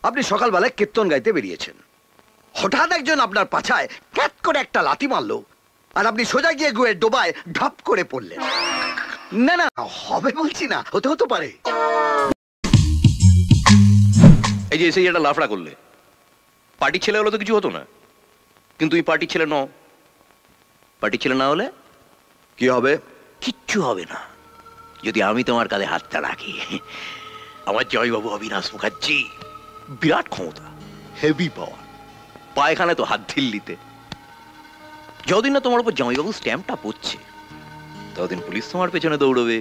আপনি সকালবেলায় কীর্তন গাইতে বেরিয়েছেন, হঠাৎ একজন আপনার পাছায় ক্যাট করে একটা লাথি মারলো, আর আপনি সোজা গিয়ে গুয়ের ডোবায় ঢপ করে পড়লেন। না না, হবে বলছি না, হতে হতে পারে। এই যে এসে একটা লাফড়া করলে, পার্টির ছেলে হলে তো কিছু হতো না, কিন্তু এই পার্টির ছেলে নও। পার্টির ছেলে না হলে কি হবে? কিচ্ছু হবে না যদি আমি তোমার কাঁধে হাতটা রাখি। আমার জয়বাবু অবিনাশ মুখার্জি বিরাট ক্ষমতা, হেভি পাওয়ার, পায়খানে তো হাত ঢিল্লিতে। যতদিন না তোমার উপর জামাইবাবু স্ট্যাম্পটা পড়ছে, ততদিন পুলিশ তোমার পেছনে দৌড়বে,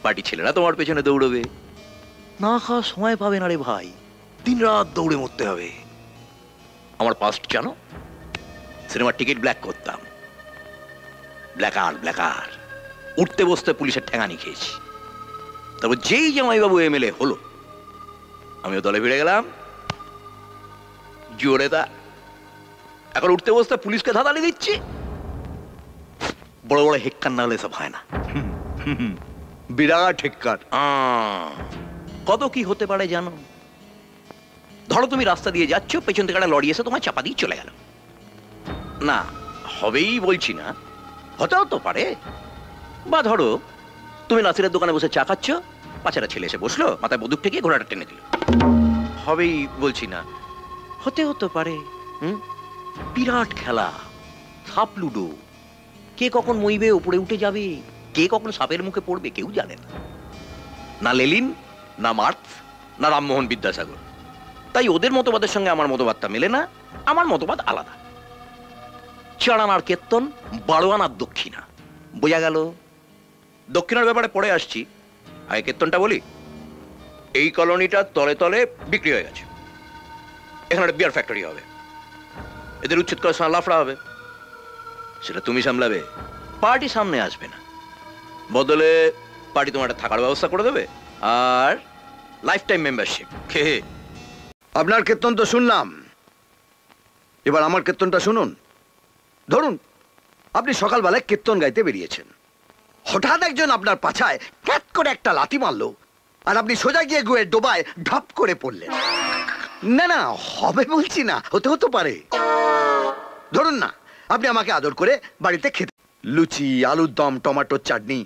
পার্টি ছেলেরা তোমার পেছনে দৌড়বে। না খাওয়া সময় পাবে না রে ভাই, দিন রাত দৌড়ে মরতে হবে। আমার পাস্ট জানো, সিনেমার টিকিট ব্ল্যাক করতাম, ব্ল্যাকার উঠতে বসতে পুলিশের ঠেঙানি খেয়েছি। তারপর যেই জামাইবাবু এমএলএ হলো, আমিও দলে ফিরে গেলাম জোরে। তা এখন উঠতে বসতে পুলিশকে ধাঁধালি দিচ্ছি। বড় বড় হেক্কার না হলে সব হয় না, বিরাট হেক্কার। কত কি হতে পারে জানো? ধরো তুমি রাস্তা দিয়ে যাচ্ছ, পেছন থেকে একটা লরি এসে তোমার চাপা দিয়ে চলে গেল। না হবেই বলছি না, হতেও তো পারে। বা ধরো তুমি নাসিরের দোকানে বসে চা খাচ্ছ, পাঁচেরা ছেলে এসে বসলো, মাথায় বন্দুক ঠেকিয়ে ঘোড়াটা টেনে দিল। হবেই বলছি না, হতেও তো পারে। বিরাট খেলা, সাপ লুডো, কে কখন মইবে উপরে উঠে যাবে, কে কখন সাপের মুখে পড়বে কেউ জানে না। না লেলিন, না মার্কস, না রামমোহন বিদ্যাসাগর। তাই ওদের মতবাদের সঙ্গে আমার মতবাদটা মেলে না, আমার মতবাদ আলাদা। 4 আনার কীর্তন, 12 আনার দক্ষিণা, বোঝা গেল? দক্ষিণার ব্যাপারে পরে আসছি, আগে কীর্তনটা বলি। এই কলোনিটা তলে তলে বিক্রি হয়ে গেছে, এখানে একটা বিয়ার ফ্যাক্টরি হবে, এদের উচ্ছেদ করার সময় লাফড়া হবে, সেটা তুমি সামলাবে, পার্টি সামনে আসবে না। বদলে পার্টি তোমার একটা থাকার ব্যবস্থা করে দেবে, আর লাইফ টাইম মেম্বারশিপ। আপনার কীর্তন তো শুনলাম, এবার আমার কীর্তনটা শুনুন। ধরুন আপনি সকালবেলায় কীর্তন গাইতে বেরিয়েছেন, হঠাৎ একজন আপনার পাছায় ক্যাট করে একটা লাথি মারলো, আর আপনি সোজা গিয়ে গুয়ের ডোবায় ঢপ করে পড়লেন। না না, হবে বলছি না, হতে হতে পারে। ধরুন না আপনি আমাকে আদর করে বাড়িতে খেতে, লুচি, আলুর দম, টমেটোর চাটনি।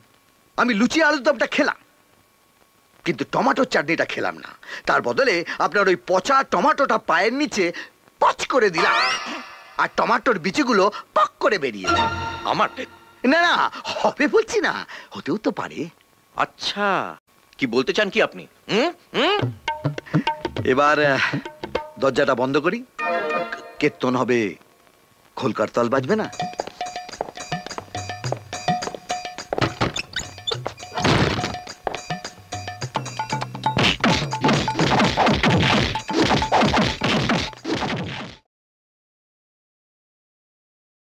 আমি লুচি আলুর দমটা খেলাম, কিন্তু টমেটোর চাটনিটা খেলাম না। তার বদলে আপনার ওই পচা টমেটোটা পায়ের নিচে পচ করে দিলাম, আর টমেটোর বিচিগুলো পক করে বেরিয়ে এলো আমার। না না, হবে বলছি না, হতেও তো পারে। আচ্ছা, কি বলতে চান কি আপনি? এবার দরজাটা বন্ধ করি, কীর্তন হবে, খোলকার তাল বাজবে না।